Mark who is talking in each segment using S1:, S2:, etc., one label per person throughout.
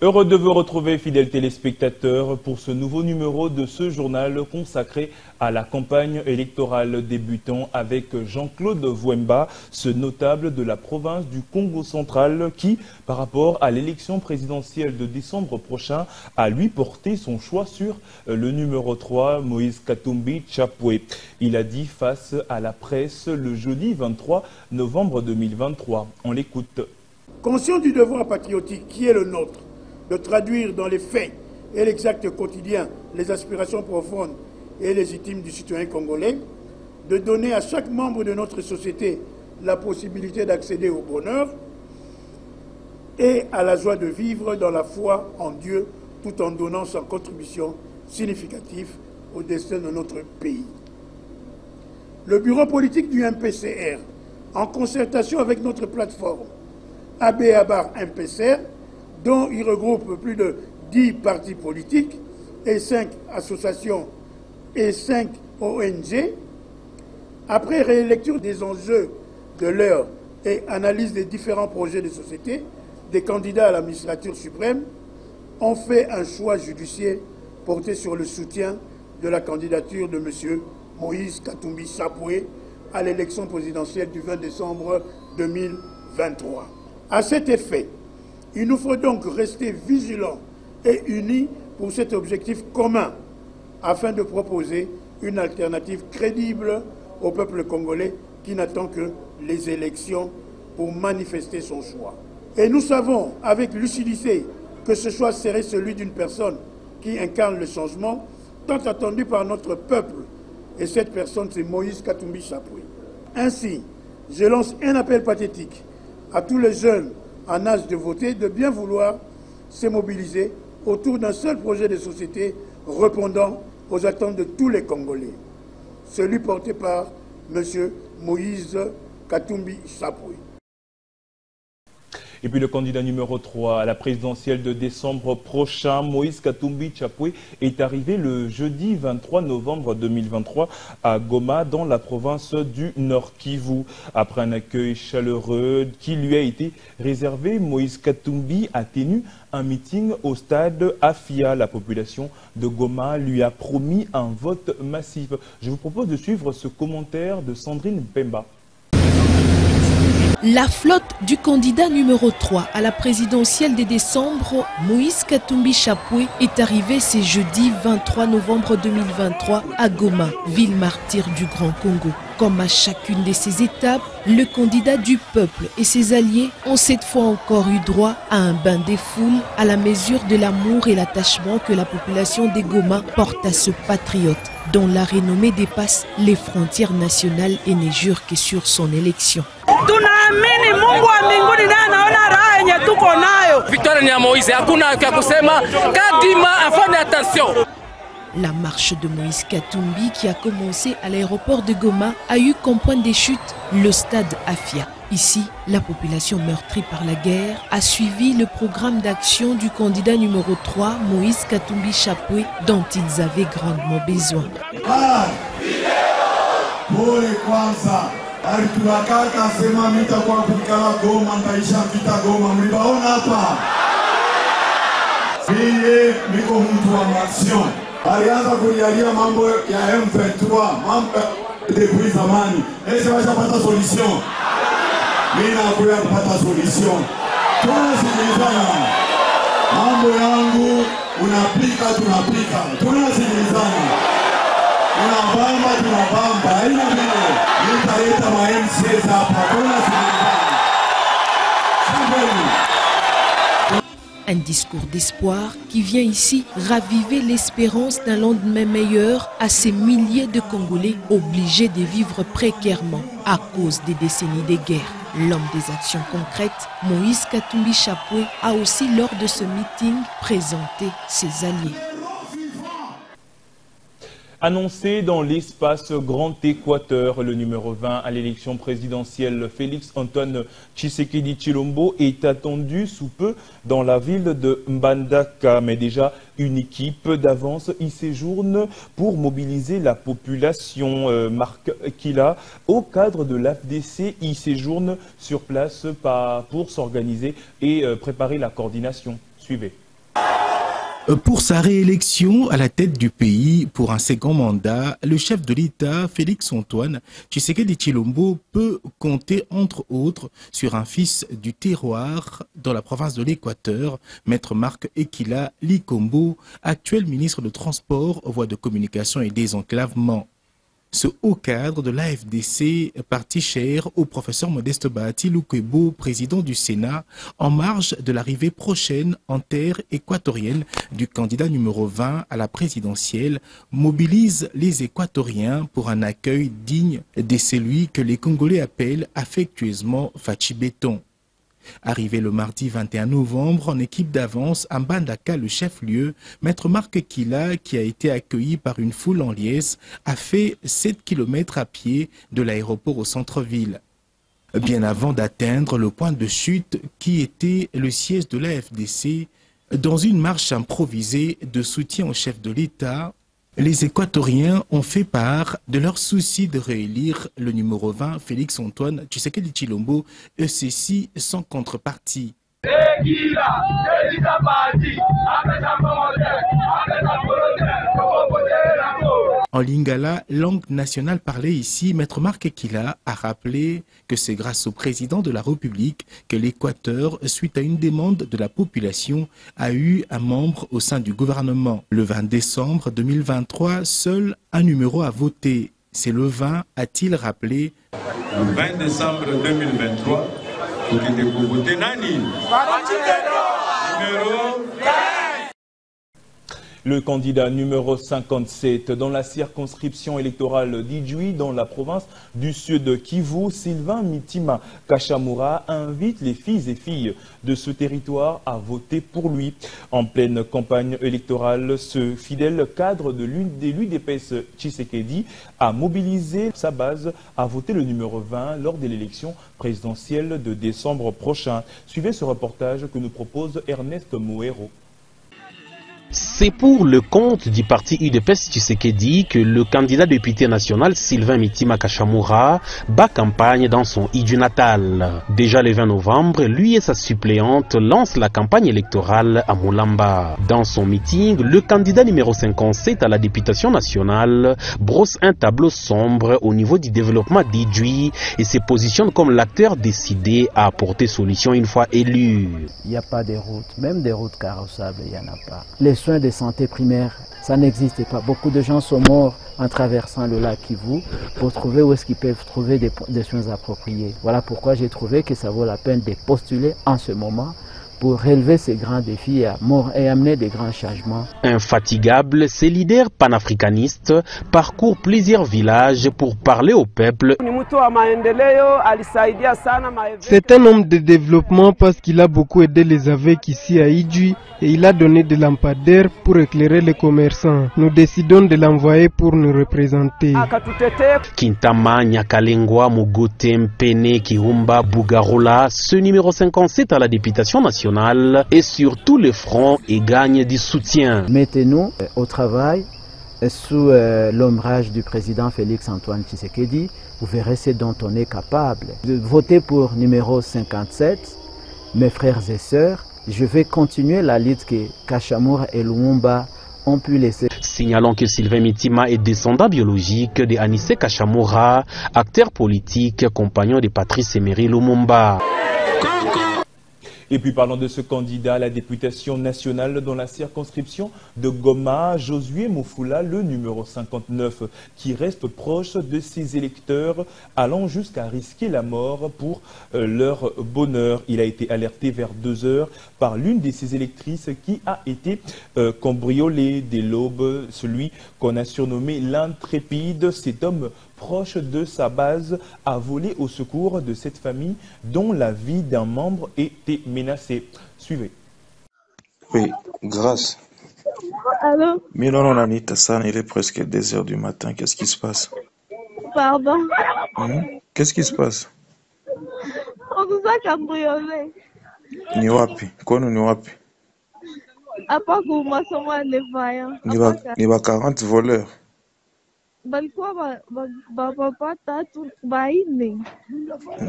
S1: Heureux de vous retrouver, fidèles téléspectateurs, pour ce nouveau numéro de ce journal consacré à la campagne électorale débutant avec Jean-Claude Vouemba, ce notable de la province du Congo central qui, par rapport à l'élection présidentielle de décembre prochain, a lui porté son choix sur le numéro 3, Moïse Katumbi Chapwe. Il a dit face à la presse le jeudi 23 novembre 2023. On l'écoute.
S2: Conscient du devoir patriotique qui est le nôtre, de traduire dans les faits et l'exact quotidien les aspirations profondes et légitimes du citoyen congolais, de donner à chaque membre de notre société la possibilité d'accéder au bonheur et à la joie de vivre dans la foi en Dieu, tout en donnant sa contribution significative au destin de notre pays. Le bureau politique du MPCR, en concertation avec notre plateforme ABABAR MPCR, dont il regroupe plus de 10 partis politiques et 5 associations et 5 ONG, après rélecture des enjeux de l'heure et analyse des différents projets de société des candidats à la magistrature suprême, ont fait un choix judiciaire porté sur le soutien de la candidature de M. Moïse Katumbi Chapwe à l'élection présidentielle du 20 décembre 2023. À cet effet, il nous faut donc rester vigilants et unis pour cet objectif commun afin de proposer une alternative crédible au peuple congolais qui n'attend que les élections pour manifester son choix. Et nous savons avec lucidité que ce choix serait celui d'une personne qui incarne le changement tant attendu par notre peuple. Et cette personne, c'est Moïse Katumbi Chapwe. Ainsi, je lance un appel pathétique à tous les jeunes en âge de voter, de bien vouloir se mobiliser autour d'un seul projet de société répondant aux attentes de tous les Congolais. Celui porté par M. Moïse Katumbi Chapwe.
S1: Et puis le candidat numéro 3 à la présidentielle de décembre prochain, Moïse Katumbi Chapwe, est arrivé le jeudi 23 novembre 2023 à Goma, dans la province du Nord Kivu. Après un accueil chaleureux qui lui a été réservé, Moïse Katumbi a tenu un meeting au stade Afia. La population de Goma lui a promis un vote massif. Je vous propose de suivre ce commentaire de Sandrine Pemba.
S3: La flotte du candidat numéro 3 à la présidentielle de décembre, Moïse Katumbi Chapwe, est arrivée ce jeudi 23 novembre 2023 à Goma, ville martyre du Grand Congo. Comme à chacune de ces étapes, le candidat du peuple et ses alliés ont cette fois encore eu droit à un bain des foules à la mesure de l'amour et l'attachement que la population de Goma porte à ce patriote, dont la renommée dépasse les frontières nationales et ne jure que sur son élection.
S4: Victoire ni ya Moïse, hakuna ya kusema, kadima afanye attention.
S3: La marche de Moïse Katumbi, qui a commencé à l'aéroport de Goma, a eu comme point de chute le stade Afia. Ici, la population meurtrie par la guerre a suivi le programme d'action du candidat numéro 3, Moïse Katumbi Chapwe, dont ils avaient grandement besoin.
S5: Alituwakaka sema mitakuwa kuikala Goma, ntaisha vita Goma, mlibaona hapa. Mie niko mtu wa maction. Alianza kulialia mambo ya M23, mambo depuis zamani. Ese washapata solution. Mimi nakuya kupata solution. Tunasikilizana. Mambo yangu unapika, tunapika. Tunasikilizana. Tunabamba, tunabamba. Haina vile. Nitaleta ma MCs hapa. Tunasikilizana.
S3: Un discours d'espoir qui vient ici raviver l'espérance d'un lendemain meilleur à ces milliers de Congolais obligés de vivre précairement à cause des décennies de guerre. L'homme des actions concrètes, Moïse Katumbi Chapwe, a aussi lors de ce meeting présenté ses alliés.
S1: Annoncé dans l'espace Grand Équateur, le numéro 20 à l'élection présidentielle, Félix Antoine Tshisekedi Tshilombo est attendu sous peu dans la ville de Mbandaka. Mais déjà, une équipe d'avance y séjourne pour mobiliser la population. Marc Kila, au cadre de l'AFDC, y séjourne sur place pour s'organiser et préparer la coordination. Suivez.
S6: Pour sa réélection à la tête du pays pour un second mandat, le chef de l'État, Félix-Antoine Tshisekedi Tshilombo, peut compter entre autres sur un fils du terroir dans la province de l'Équateur, Maître Marc Ekila Likombo, actuel ministre de Transport, Voies de communication et désenclavement. Ce haut cadre de l'AFDC, parti cher au professeur Modeste Bahati Lukwebo, président du Sénat, en marge de l'arrivée prochaine en terre équatorienne du candidat numéro 20 à la présidentielle, mobilise les Équatoriens pour un accueil digne de celui que les Congolais appellent affectueusement Fachi Béton. Arrivé le mardi 21 novembre en équipe d'avance à Mbandaka, le chef-lieu, Maître Marc Ekila, qui a été accueilli par une foule en liesse, a fait 7 km à pied de l'aéroport au centre-ville. Bien avant d'atteindre le point de chute qui était le siège de l'AFDC, dans une marche improvisée de soutien au chef de l'État, les Équatoriens ont fait part de leur souci de réélire le numéro 20, Félix-Antoine Tshisekedi Tshilombo, et ceci sans contrepartie. En lingala, langue nationale parlée ici, Maître Marc Ekila a rappelé que c'est grâce au président de la République que l'Équateur, suite à une demande de la population, a eu un membre au sein du gouvernement. Le 20 décembre 2023, seul un numéro a voté. C'est le 20, a-t-il rappelé.
S7: Le 20 décembre 2023, vous êtes voté Nani. Numéro 20.
S1: Le candidat numéro 57 dans la circonscription électorale d'Idjouï dans la province du Sud Kivu, Sylvain Mitima Kachamura, invite les filles et filles de ce territoire à voter pour lui. En pleine campagne électorale, ce fidèle cadre de l'UDPS Tshisekedi a mobilisé sa base à voter le numéro 20 lors de l'élection présidentielle de décembre prochain. Suivez ce reportage que nous propose Ernest Moero.
S8: C'est pour le compte du parti UDPS Tshisekedi que le candidat député national Sylvain Mitima Kachamura bat campagne dans son Idju natal. Déjà le 20 novembre, lui et sa suppléante lancent la campagne électorale à Moulamba. Dans son meeting, le candidat numéro 57 à la députation nationale brosse un tableau sombre au niveau du développement d'Idjouï et se positionne comme l'acteur décidé à apporter solution une fois élu.
S9: Il n'y a pas de routes, même des routes carrossables, il n'y en a pas. Les soins de santé primaire, ça n'existe pas. Beaucoup de gens sont morts en traversant le lac Kivu pour trouver où est-ce qu'ils peuvent trouver des soins appropriés. Voilà pourquoi j'ai trouvé que ça vaut la peine de postuler en ce moment pour relever ces grands défis et amener des grands changements.
S8: Infatigable, ces leaders panafricanistes parcourent plusieurs villages pour parler au peuple.
S10: C'est un homme de développement parce qu'il a beaucoup aidé les AVEC ici à Idjouï et il a donné des lampadaires pour éclairer les commerçants. Nous décidons de l'envoyer pour nous représenter.
S8: Kintama, Nyakalengwa, Mugote, Mpene, Kirumba, Bugarola, ce numéro 57 à la députation nationale et sur tous les fronts et gagne du soutien.
S9: Mettez-nous au travail sous l'ombrage du président Félix-Antoine Tshisekedi. Vous verrez ce dont on est capable. Votez pour numéro 57, mes frères et sœurs. Je vais continuer la lutte que Kachamura et Lumumba ont pu laisser.
S8: Signalons que Sylvain Mitima est descendant biologique de Anissé Kachamura, acteur politique, compagnon de Patrice Emery Lumumba.
S1: Et puis parlons de ce candidat à la députation nationale dans la circonscription de Goma, Josué Moufoula, le numéro 59, qui reste proche de ses électeurs, allant jusqu'à risquer la mort pour leur bonheur. Il a été alerté vers 2 heures par l'une de ses électrices qui a été cambriolée dès l'aube, celui qu'on a surnommé l'intrépide. Cet homme proche de sa base a volé au secours de cette famille dont la vie d'un membre était menacée. Suivez.
S11: Oui, grâce.
S12: Allô?
S11: Milon Anita San, il est presque 2 heures du matin. Qu'est-ce qui se passe?
S12: Pardon?
S11: Qu'est-ce qui se passe?
S12: On nous a cambriolé.
S11: Ni wapi? Kono ni wapi?
S12: Hapa kumasoma Levaya.
S11: Ni ba 40 voleurs.
S12: Balikuwa bapapa 3 4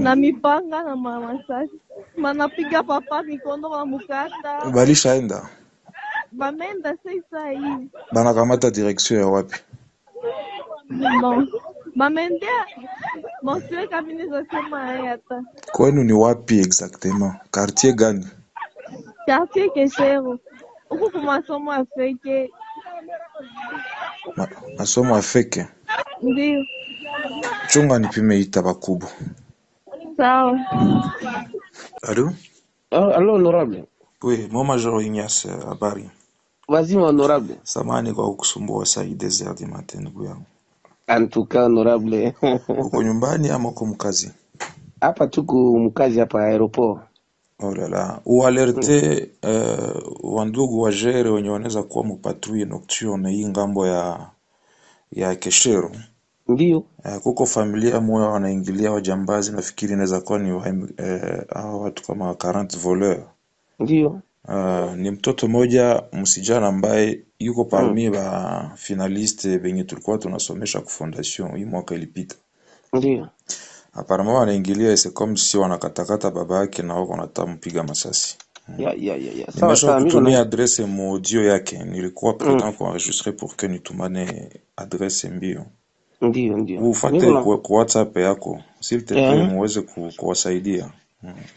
S12: na mipanga na masasi, manapiga papa mikono wa mukata.
S11: Balishaenda
S12: Bamenda sasa hivi.
S11: Banakamata direction ya wapi?
S12: Bon. Bamendea. Bon, siwe kabisa sema hata.
S11: Kwenu ni wapi exactement? Quartier gani?
S12: Quartier Keshero. Huko kwa masomo afeke.
S11: Masomo afeke?
S12: Ndio.
S11: Chunga nipime ita bakubwa.
S12: Sawa.
S11: Allô?
S13: Allô, honorable.
S11: Oui, mon major Ignace, habari.
S13: Vas-y, honorable.
S11: Samahani kwa kukusumbua saa hii 2h du matin ndugu yangu.
S13: En tout cas, honorable.
S11: Uko nyumbani ama uko mkazi?
S13: Hapa tuko mkazi hapa aeroport.
S11: Oh là là. Ualerte wandugu wa jere wenye wanaweza kuwa mpatrouille nocturne hii ngambo ya Keshero.
S13: Ndio.
S11: Kuko familia moja wanaingilia wajambazi, nafikiri inaweza kuwa ni watu kama 40 voleurs.
S13: Ndio.
S11: Ni mtoto moja msijana ambaye yuko parmi ba finaliste benye tulikuwa tunasomesha ku fondation hii mwaka ilipita.
S13: Ndio.
S11: Apparemment wanaingilia c'est comme si wanakatakata baba yake na wako natampiga masasi.
S13: Ya.
S11: Sawa, nitumia adresse mu audio yake. Nilikuwa prudent kwa enregistrer pour que nitumane adresse mbio.
S13: Ndio.
S11: Ufate kwa WhatsApp yako s'il te plaît muweze kuwasaidia.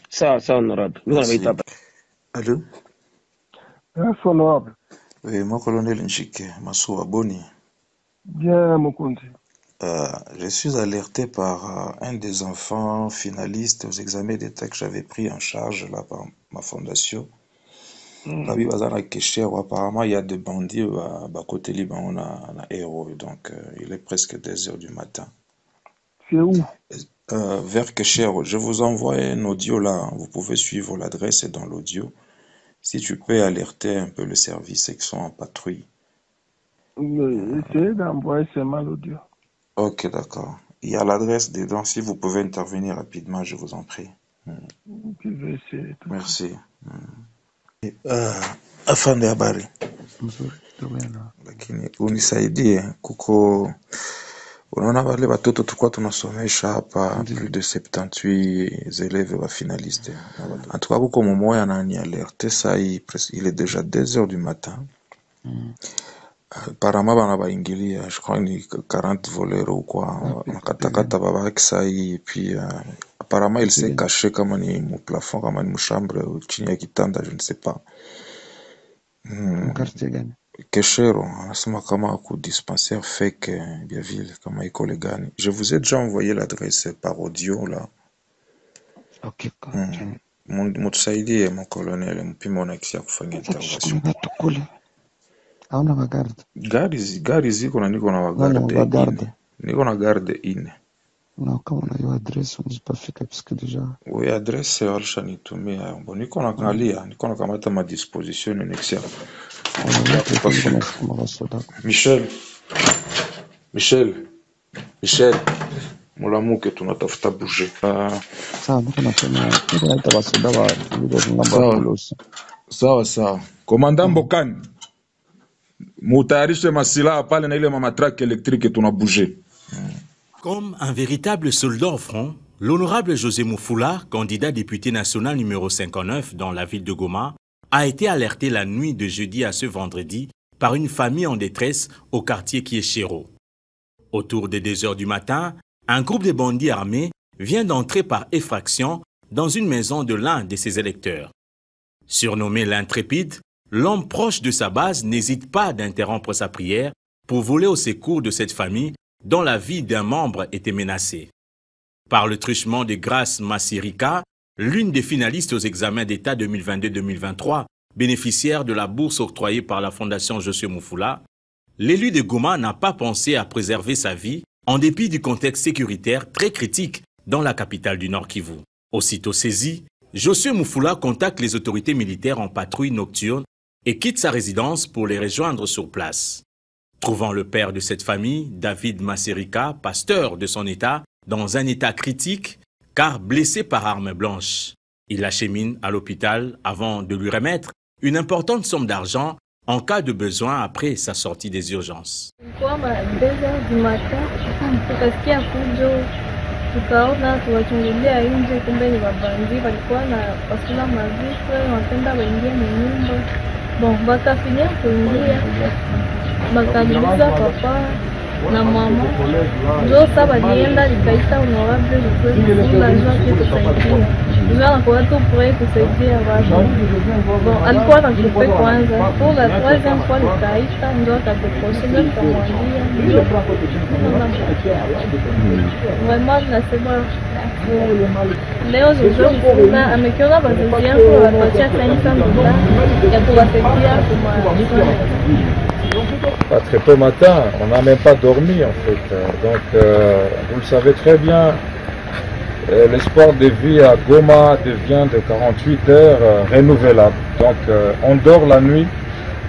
S13: Sawa, honorable. Mimi naita hapa.
S11: Allô?
S14: Honorable.
S11: Oui, mon colonel Njike Massoua Boni.
S14: Bien, mon compte.
S11: Je suis alerté par un des enfants finalistes aux examens d'État que j'avais pris en charge là par ma fondation. Apparemment, il y a des bandits à côté Liban, on a héros, donc il est presque 2h du matin.
S14: C'est où?
S11: Vers Keshero. Je vous envoie un audio là, vous pouvez suivre l'adresse dans l'audio. Si tu peux alerter un peu le service qui sont en patrouille.
S14: Essayez d'envoyer seulement l'audio.
S11: Ok, d'accord. Il y a l'adresse dedans. Si vous pouvez intervenir rapidement, je vous en prie.
S14: Je vais essayer.
S11: Merci. Afande habari. Lakini unisaidie kuko unaona wale watoto tulikuwa tunasomesha hapa plus de 78 élèves wa finaliste. En tout cas kuko mmoja anani alerte ça il est déjà 2h du matin. Apparemment bana baingilia, je crois ni 40 voleurs ou quoi, nakatakata baba yake saa hii, puis apparemment il s'est caché kama ni mu plafond, kama ni mu chambre chini ya kitanda, je ne sais pas.
S15: Quartier gani?
S11: Keshero, anasema kama ku dispensaire fake Biaville, kama iko le gani. Je vous ai déjà envoyé l'adresse par audio là.
S15: Ok.
S11: Mutusaidie mon colonel, mpime onakisia kufanya intervention.
S15: Hauna magarde?
S11: Gari ziko na niko na wagarde. Niko na garde ine.
S15: Na kama unajua address unazipafika pisika deja.
S11: Oui, adresse walishanitumia. Bon, niko na kalia, niko na kamata ma disposition nexia. Michel. Mulamuke tunatafuta bouger.
S15: Sawa, niko napenda. Niko naita basoda wa ngamba kulosi.
S16: Sawa. Komanda Mbokani. Mutayarishe masilaha pale na ile mamatraque électrique tuna bouger.
S17: Comme un véritable soldat au front, l'honorable José Moufoula, candidat député national numéro 59 dans la ville de Goma, a été alerté la nuit de jeudi à ce vendredi par une famille en détresse au quartier Keshero. Autour des 2h du matin, un groupe de bandits armés vient d'entrer par effraction dans une maison de l'un de ses électeurs. Surnommé l'intrépide, l'homme proche de sa base n'hésite pas d'interrompre sa prière pour voler au secours de cette famille dont la vie d'un membre était menacée. Par le truchement de Grace Massirika, l'une des finalistes aux examens d'État 2022-2023, bénéficiaire de la bourse octroyée par la Fondation Josué Moufoula, l'élu de Goma n'a pas pensé à préserver sa vie en dépit du contexte sécuritaire très critique dans la capitale du Nord Kivu. Aussitôt saisi, Josué Moufoula contacte les autorités militaires en patrouille nocturne et quitte sa résidence pour les rejoindre sur place. Trouvant le père de cette famille, David Massirika, pasteur de son état, dans un état critique, car blessé par arme blanche, il l'achemine à l'hôpital avant de lui remettre une importante somme d'argent en cas de besoin après sa sortie des urgences.
S12: Bon, bakafinia kuingia bakaniuliza papa na mama ndio sasa nienda nikaita honorable Mufula ndio kitusaidia ndio anakuwa tu prêt kusaidia watu. Bon, alikuwa anakupe kwanza pour la troisième fois nikaita ndio akadeposha nikamwambia ndio vraiment nasema leo Mufula amekiona baadhi yangu wanapatia 500 dollars ya kuwasaidia kwa
S18: Très tôt matin, on n'a même pas dormi en fait. Donc vous le savez très bien, l'espoir de vie à Goma devient de 48 heures renouvelable. Donc on dort la nuit,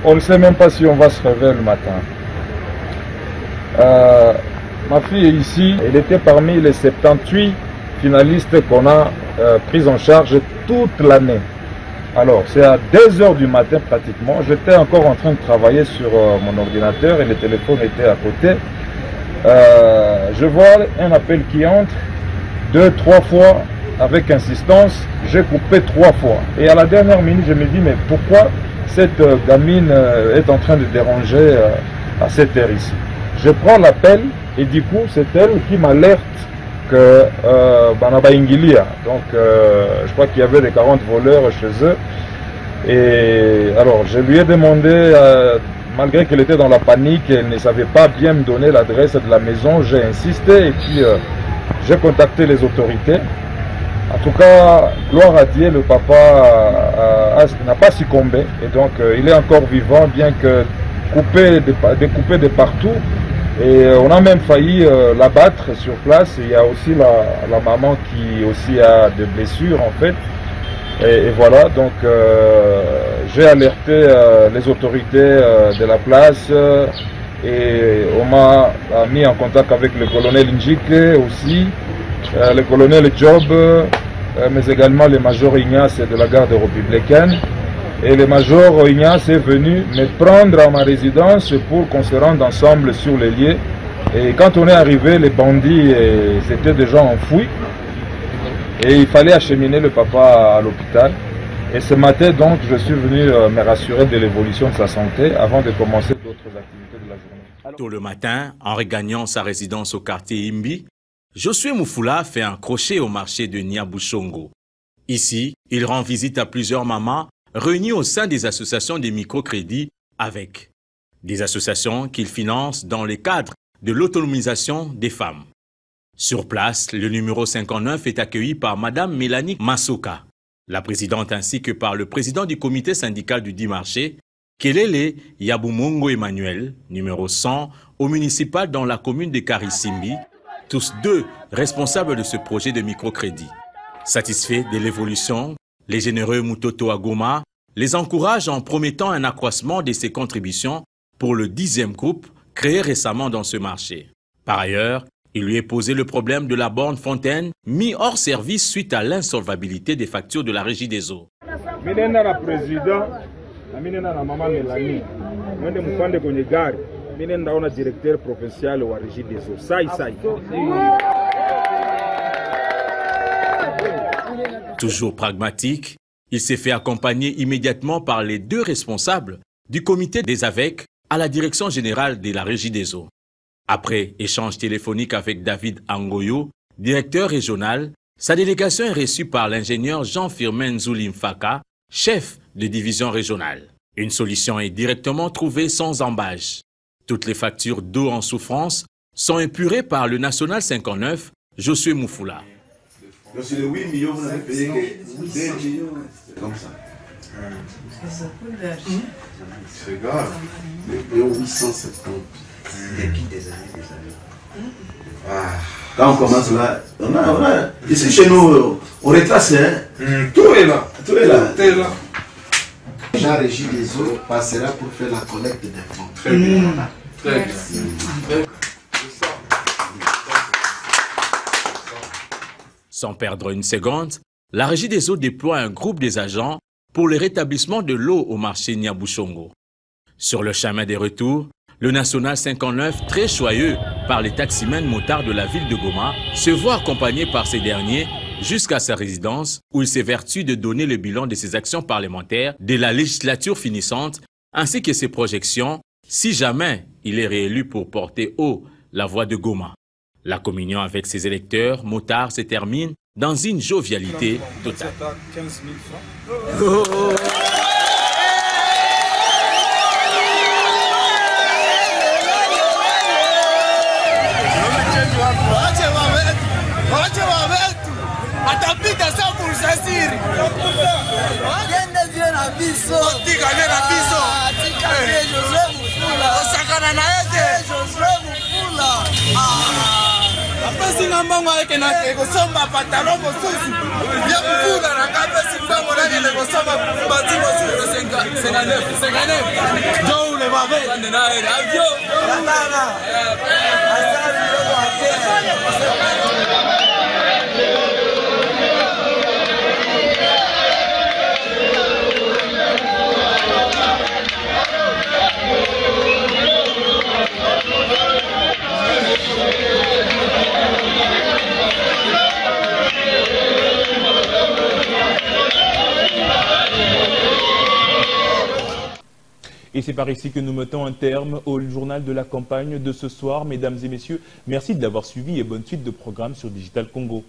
S18: on ne sait même pas si on va se réveiller le matin. Ma fille est ici, elle était parmi les 78 finalistes qu'on a pris en charge toute l'année. Alors, c'est à 2 heures du matin pratiquement, j'étais encore en train de travailler sur mon ordinateur et le téléphone était à côté. Je vois un appel qui entre 2-3 fois avec insistance, j'ai coupé 3 fois. Et à la dernière minute, je me dis, mais pourquoi cette gamine est en train de déranger à cette heure ici? Je prends l'appel et du coup, c'est elle qui m'alerte que Banaba Ingilia, donc je crois qu'il y avait des 40 voleurs chez eux. Et alors je lui ai demandé, malgré qu'elle était dans la panique, elle ne savait pas bien me donner l'adresse de la maison, j'ai insisté et puis j'ai contacté les autorités. En tout cas, gloire à Dieu, le papa n'a pas succombé et donc il est encore vivant, bien que découpé de partout. Et on a même failli l'abattre sur place. Il y a aussi la maman qui aussi a des blessures en fait. Et voilà, donc j'ai alerté les autorités de la place et on m'a mis en contact avec le colonel Njike aussi, le colonel Job, mais également le major Ignace de la garde républicaine. Et le major Ignace est venu me prendre à ma résidence pour qu'on se rende ensemble sur les lieux. Et quand on est arrivé, les bandits étaient déjà enfouis. Et il fallait acheminer le papa à l'hôpital. Et ce matin, donc, je suis venu me rassurer de l'évolution de sa santé avant de commencer d'autres activités de la journée.
S17: Tôt le matin, en regagnant sa résidence au quartier Imbi, Josué Mufula fait un crochet au marché de Niabushongo. Ici, il rend visite à plusieurs mamans réunies au sein des associations des microcrédits avec des associations qu'il finance dans le cadre de l'autonomisation des femmes. Sur place, le numéro 59 est accueilli par Madame Mélanie Masoka, la présidente ainsi que par le président du comité syndical du dit marché, Kelele Yabumongo Emmanuel, numéro 100, au municipal dans la commune de Karisimbi, tous deux responsables de ce projet de microcrédit. Satisfaits de l'évolution, les généreux Mutoto à Goma les encouragent en promettant un accroissement de ses contributions pour le 10e groupe créé récemment dans ce marché. Par ailleurs, il lui est posé le problème de la borne fontaine mis hors service suite à l'insolvabilité des factures de la Régie des eaux.
S18: Minenda président, minenda na maman Mélanie, mwende mupande kwenye gari, minenda ona directeur provincial wa Régie des eaux. Sai.
S17: Toujours pragmatique, il s'est fait accompagner immédiatement par les deux responsables du comité des AVEC à la direction générale de la Régie des eaux. Après échange téléphonique avec David Angoyo, directeur régional, sa délégation est reçue par l'ingénieur Jean-Firmin Nzoulimfaka, chef de division régionale. Une solution est directement trouvée sans embâche. Toutes les factures d'eau en souffrance sont épurées par le National 59, Josué Mufula.
S5: Donc sur les 8 millions, vous avez payé 2 millions. C'est comme ça. C'est grave. Les payons 870. Depuis des années. Quand on commence là, on a ici chez nous, on retrace. Tout est là. Tout est là. La Régie des eaux passera pour faire la collecte des fonds. Très bien. Très bien.
S17: Sans perdre une seconde, la Régie des eaux déploie un groupe des agents pour le rétablissement de l'eau au marché Niabushongo. Sur le chemin des retours, le National 59, très joyeux par les taximens motards de la ville de Goma, se voit accompagné par ces derniers jusqu'à sa résidence où il s'évertue de donner le bilan de ses actions parlementaires de la législature finissante ainsi que ses projections si jamais il est réélu pour porter haut la voix de Goma. La communion avec ses électeurs motards se termine dans une jovialité totale.
S19: Atapita sa pulsasiri. Yende zio na biso. Tika na biso. Tika Joseph Mufula. Osakana na yete Joseph Mufula. Apesi ngambango yake na kosomba pantalon mosusu. Ya Mufula na kapesi mbango na kele kosomba bati mosusu 59. Jo le babe. Bande na ele avio. Tanga. Asali lo ate.
S1: Et c'est par ici que nous mettons un terme au journal de la campagne de ce soir. Mesdames et messieurs, merci d'avoir suivi et bonne suite de programme sur Digital Congo.